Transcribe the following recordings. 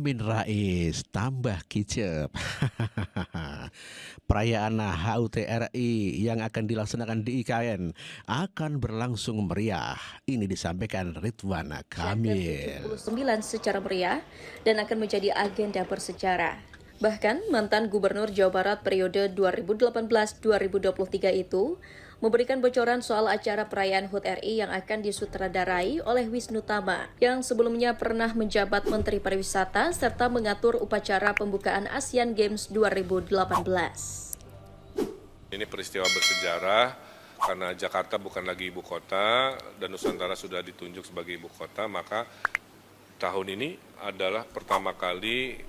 Amin Rais tambah kicep. Perayaan HUT RI yang akan dilaksanakan di IKN akan berlangsung meriah. Ini disampaikan Ridwan Yang Kamil. ke-79 secara meriah dan akan menjadi agenda bersejarah. Bahkan mantan Gubernur Jawa Barat periode 2018-2023 itu memberikan bocoran soal acara perayaan HUT RI yang akan disutradarai oleh Wisnu Tama, yang sebelumnya pernah menjabat Menteri Pariwisata serta mengatur upacara pembukaan Asian Games 2018. Ini peristiwa bersejarah karena Jakarta bukan lagi ibu kota dan Nusantara sudah ditunjuk sebagai ibu kota, maka tahun ini adalah pertama kali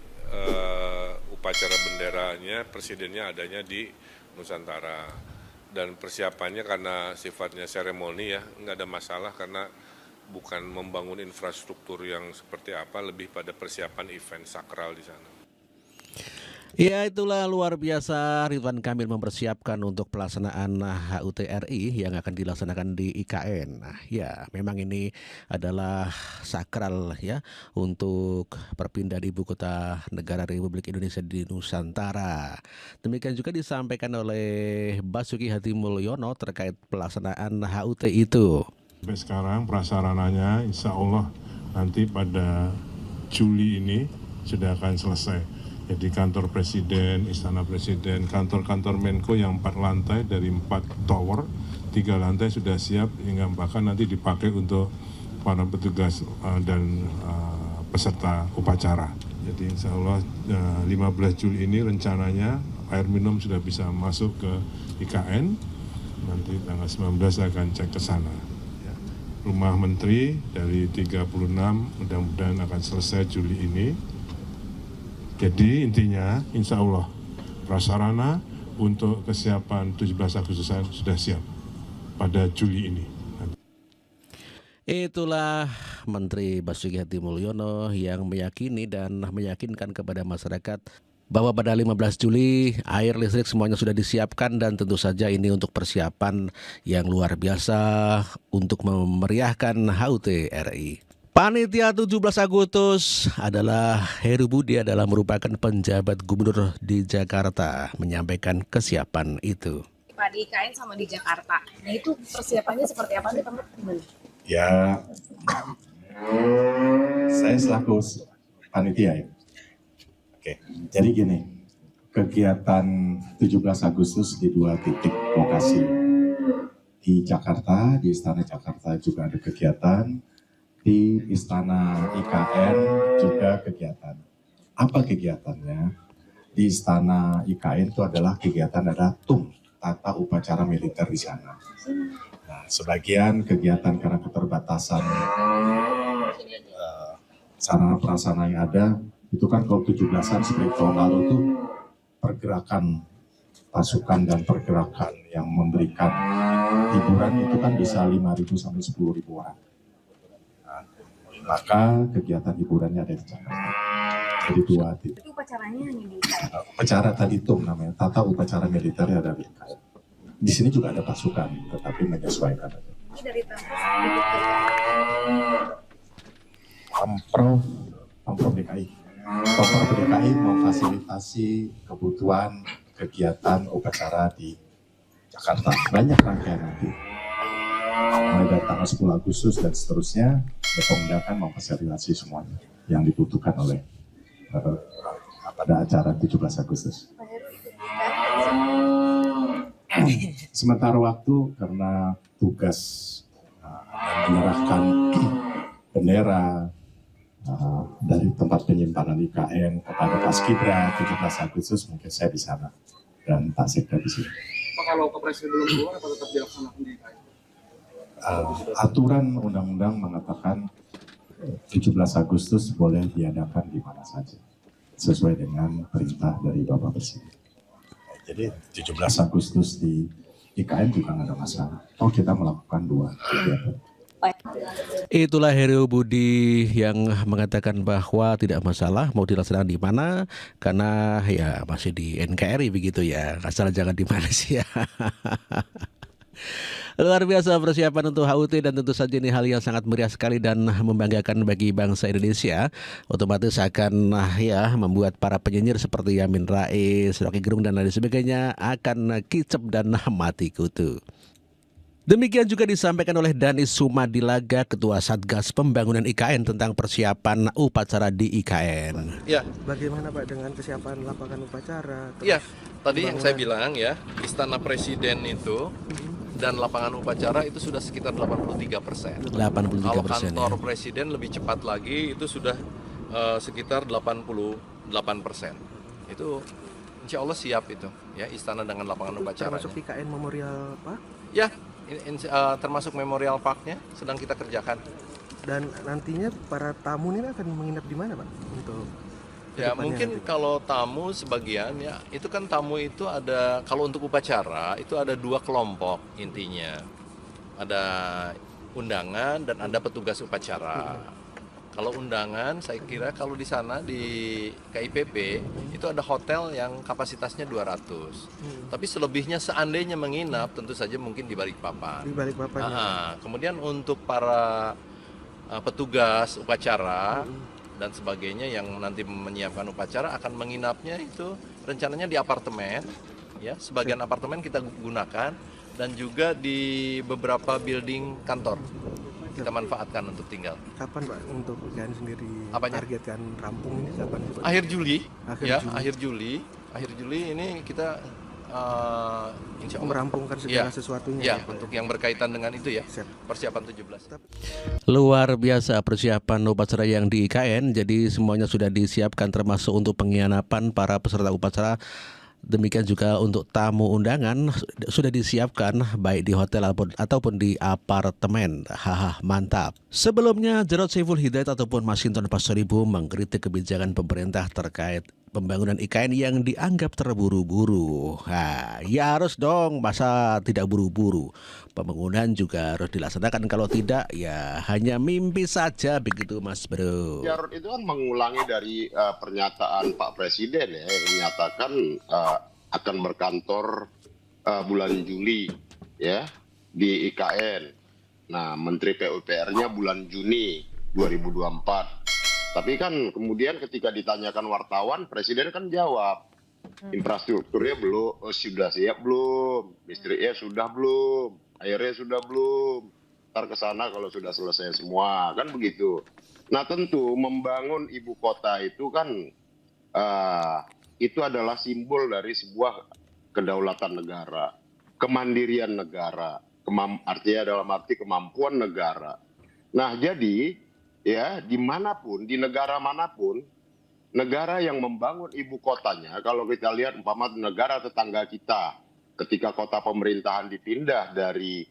upacara benderanya, presidennya adanya di Nusantara. Dan persiapannya karena sifatnya seremoni ya, nggak ada masalah karena bukan membangun infrastruktur yang seperti apa, lebih pada persiapan event sakral di sana. Ya, itulah luar biasa Ridwan Kamil mempersiapkan untuk pelaksanaan HUT RI yang akan dilaksanakan di IKN. Nah, ya, memang ini adalah sakral ya untuk perpindahan ibu kota negara Republik Indonesia di Nusantara. Demikian juga disampaikan oleh Basuki Hadimulyono terkait pelaksanaan HUT itu. Sampai sekarang prasarananya insya Allah nanti pada Juli ini sudah akan selesai. Jadi kantor Presiden, Istana Presiden, kantor-kantor Menko yang 4 lantai dari 4 tower, 3 lantai sudah siap hingga bahkan nanti dipakai untuk para petugas dan peserta upacara. Jadi insya Allah 15 Juli ini rencananya air minum sudah bisa masuk ke IKN, nanti tanggal 19 akan cek ke sana. Rumah Menteri dari 36 mudah-mudahan akan selesai Juli ini. Jadi intinya insya Allah prasarana untuk kesiapan 17 Agustusan sudah siap pada Juli ini. Itulah Menteri Basuki Hadimulyono yang meyakini dan meyakinkan kepada masyarakat bahwa pada 15 Juli air listrik semuanya sudah disiapkan dan tentu saja ini untuk persiapan yang luar biasa untuk memeriahkan HUT RI. Panitia 17 Agustus adalah Heru Budi adalah merupakan penjabat gubernur di Jakarta menyampaikan kesiapan itu. Pak di IKN sama di Jakarta. Nah itu persiapannya seperti apa nih Pak? Gimana? Ya, saya selaku panitia ya. Oke, jadi gini, kegiatan 17 Agustus di 2 titik lokasi. Di Jakarta, di Istana Jakarta juga ada kegiatan. Di Istana IKN juga kegiatan. Apa kegiatannya? Di Istana IKN itu adalah kegiatan ada TUM, tata upacara militer di sana. Nah, sebagian kegiatan karena keterbatasan sarana prasarana yang ada, itu kan kalau 17-an seperti tahun lalu itu pergerakan pasukan dan pergerakan yang memberikan hiburan itu kan bisa 5.000 sampai 10.000 orang. Maka kegiatan hiburannya ada di Jakarta. Jadi 2 titik. Itu upacaranya hanya di IKN? Upacara tadi TUM namanya, tata upacara militer ada di IKN. Di sini juga ada pasukan, tetapi menyesuaikan. Ini dari tahun Pemprov DKI. Pemprov DKI memfasilitasi kebutuhan kegiatan upacara di Jakarta. Banyak rangkaian nanti. Mulai dari tanggal 10 Agustus dan seterusnya, Bepom akan memfasilitasi semuanya yang dibutuhkan oleh pada acara 17 Agustus. Sementara waktu karena tugas menyerahkan bendera dari tempat penyimpanan IKN kepada Paskibra 17 Agustus mungkin saya di sana dan Pak Sekda di sini. Pak, kalau Kepres belum keluar atau tetap dilaksanakan di IKN? Aturan undang-undang mengatakan 17 Agustus boleh diadakan di mana saja sesuai dengan perintah dari Bapak Presiden. Jadi 17 Agustus di IKN juga nggak ada masalah. Oh, kita melakukan 2 kegiatan. Itulah Heru Budi yang mengatakan bahwa tidak masalah mau dilaksanakan di mana karena ya masih di NKRI begitu ya. Asal jangan di Malaysia. Luar biasa persiapan untuk HUT dan tentu saja ini hal yang sangat meriah sekali dan membanggakan bagi bangsa Indonesia. Otomatis akan ya membuat para penyinyir seperti Amin Rais, Rocky Gerung dan lain sebagainya akan kicep dan mati kutu. Demikian juga disampaikan oleh Danis Sumadilaga, Ketua Satgas Pembangunan IKN tentang persiapan upacara di IKN. Ya, Bagaimana Pak dengan kesiapan lapangan upacara? ya. Tadi yang saya bilang ya, Istana Presiden itu dan lapangan upacara itu sudah sekitar 83%. 83%. Kalau kantor Presiden lebih cepat lagi itu sudah sekitar 88%. Itu insya Allah siap itu ya, Istana dengan lapangan upacara. Termasuk IKN Memorial Park Ya, termasuk Memorial Park-nya sedang kita kerjakan. dan nantinya para tamu ini akan menginap di mana Pak? Untuk Ya kedepannya mungkin nanti? kalau tamu sebagian ya, itu kan tamu itu ada, kalau untuk upacara itu ada 2 kelompok intinya. Ada undangan dan ada petugas upacara. Kalau undangan saya kira kalau di sana di KIPP itu ada hotel yang kapasitasnya 200. Tapi selebihnya seandainya menginap tentu saja mungkin di Balikpapan. Di Balikpapan ya? Kemudian untuk para petugas upacara dan sebagainya yang nanti menyiapkan upacara akan menginapnya itu rencananya di apartemen ya, sebagian apartemen kita gunakan dan juga di beberapa building kantor kita manfaatkan untuk tinggal. Kapan Pak untuk IKN sendiri Apanya? targetkan rampung ini kapan sih Pak? Akhir Juli Akhir Juli. akhir Juli ini kita insya Allah Merampungkan segala sesuatunya ya, Pak, untuk yang berkaitan dengan itu ya, Siap. persiapan 17. Luar biasa persiapan upacara yang di IKN, jadi semuanya sudah disiapkan termasuk untuk penginapan para peserta upacara. Demikian juga untuk tamu undangan sudah disiapkan baik di hotel ataupun di apartemen. Haha, mantap. Sebelumnya Jarod Saiful Hidayat ataupun Masinton Pasaribu mengkritik kebijakan pemerintah terkait pembangunan IKN yang dianggap terburu-buru. Nah, ya harus dong, masa tidak buru-buru. Pembangunan juga harus dilaksanakan, kalau tidak ya hanya mimpi saja begitu Mas Bro. Jarod itu kan mengulangi dari pernyataan Pak Presiden ya, yang menyatakan akan berkantor bulan Juli ya di IKN. Nah, Menteri PUPR-nya bulan Juni 2024. Tapi kan kemudian ketika ditanyakan wartawan, Presiden kan jawab, infrastrukturnya belum, sudah siap belum, listriknya sudah belum, airnya sudah belum, ntar ke sana kalau sudah selesai semua, kan begitu. Nah tentu membangun ibu kota itu kan itu adalah simbol dari sebuah kedaulatan negara, kemandirian negara, artinya dalam arti kemampuan negara. Nah jadi ya dimanapun, di negara manapun, negara yang membangun ibu kotanya, kalau kita lihat umpama negara tetangga kita, ketika kota pemerintahan dipindah dari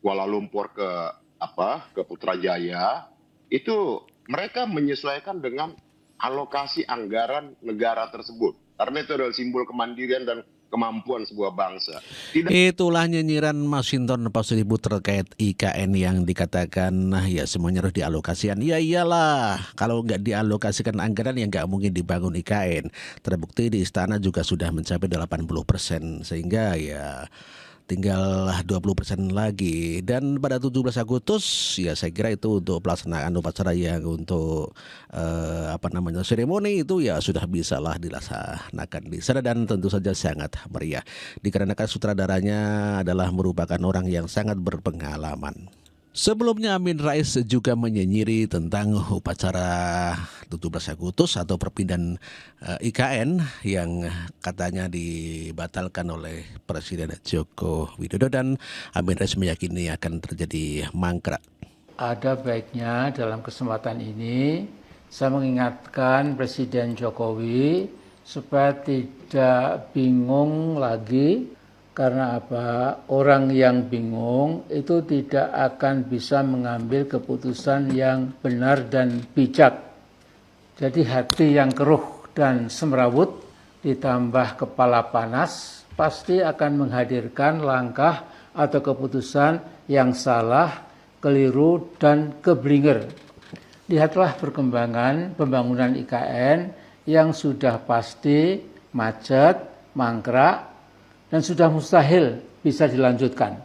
Kuala Lumpur ke Putrajaya, itu mereka menyesuaikan dengan alokasi anggaran negara tersebut, karena itu adalah simbol kemandirian dan kemampuan sebuah bangsa. Itulah nyinyiran Masinton Pasaribu terkait IKN yang dikatakan ya semuanya harus dialokasikan. Ya iyalah, kalau nggak dialokasikan anggaran ya nggak mungkin dibangun IKN. Terbukti di istana juga sudah mencapai 80%, sehingga ya tinggal 20% lagi. Dan pada 17 Agustus ya saya kira itu untuk pelaksanaan upacara yang untuk seremoni itu ya sudah bisa lah dilaksanakan di sana dan tentu saja sangat meriah. Dikarenakan sutradaranya adalah merupakan orang yang sangat berpengalaman. Sebelumnya Amin Rais juga menyinyiri tentang upacara 17 Agustus atau perpindahan IKN yang katanya dibatalkan oleh Presiden Joko Widodo, dan Amin Rais meyakini akan terjadi mangkrak. Ada baiknya dalam kesempatan ini saya mengingatkan Presiden Jokowi supaya tidak bingung lagi. Karena apa? Orang yang bingung itu tidak akan bisa mengambil keputusan yang benar dan bijak. Jadi hati yang keruh dan semrawut ditambah kepala panas pasti akan menghadirkan langkah atau keputusan yang salah, keliru, dan keblinger. Lihatlah perkembangan pembangunan IKN yang sudah pasti macet, mangkrak, dan sudah mustahil bisa dilanjutkan.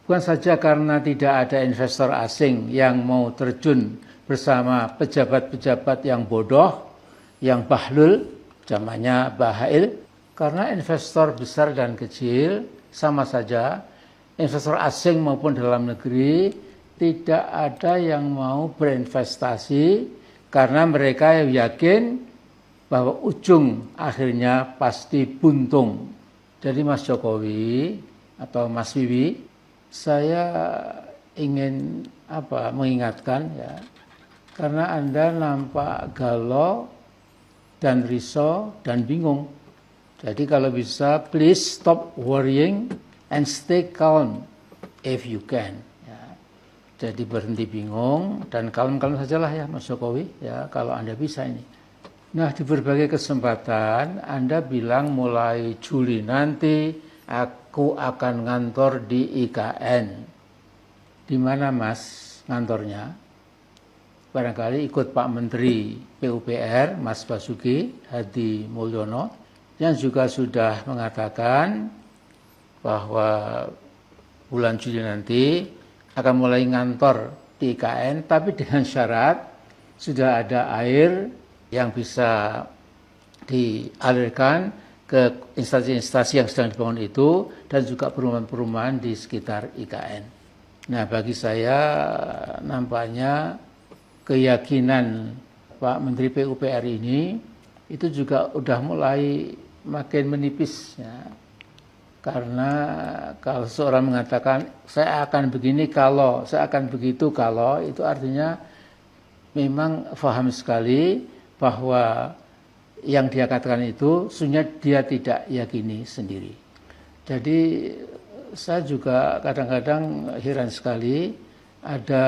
Bukan saja karena tidak ada investor asing yang mau terjun bersama pejabat-pejabat yang bodoh, yang bahlul, zamannya bahail, karena investor besar dan kecil sama saja, investor asing maupun dalam negeri, tidak ada yang mau berinvestasi karena mereka yakin bahwa ujung akhirnya pasti buntung. Jadi Mas Jokowi atau Mas Wiwi, saya ingin mengingatkan ya, karena Anda nampak galau dan risau dan bingung. Jadi kalau bisa, please stop worrying and stay calm if you can. Ya. Jadi berhenti bingung dan kalem-kalem sajalah ya Mas Jokowi, ya kalau Anda bisa ini. Nah di berbagai kesempatan Anda bilang mulai Juli nanti aku akan ngantor di IKN. Di mana Mas ngantornya? Barangkali ikut Pak Menteri PUPR, Mas Basuki Hadi Mulyono, yang juga sudah mengatakan bahwa bulan Juli nanti akan mulai ngantor di IKN, tapi dengan syarat sudah ada air yang bisa dialirkan ke instansi-instansi yang sedang dibangun itu dan juga perumahan-perumahan di sekitar IKN. Nah, bagi saya nampaknya keyakinan Pak Menteri PUPR ini itu juga udah mulai makin menipis ya. Karena kalau seorang mengatakan saya akan begini kalau, saya akan begitu kalau, itu artinya memang paham sekali bahwa yang dia katakan itu sebenarnya dia tidak yakini sendiri. Jadi saya juga kadang-kadang heran sekali ada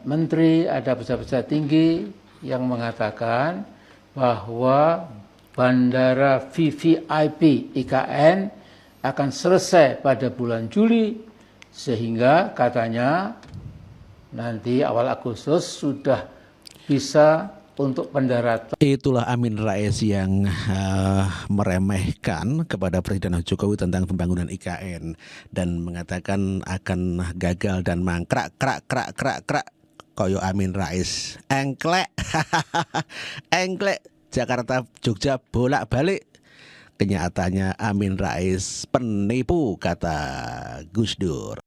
menteri, ada pejabat-pejabat tinggi yang mengatakan bahwa bandara VVIP IKN akan selesai pada bulan Juli, sehingga katanya nanti awal Agustus sudah bisa untuk pendaratan. Itulah Amin Rais yang meremehkan kepada Presiden Jokowi tentang pembangunan IKN dan mengatakan akan gagal dan mangkrak krak koyo Amin Rais engklek engklek Jakarta Jogja bolak-balik. Kenyataannya Amin Rais penipu, kata Gus Dur.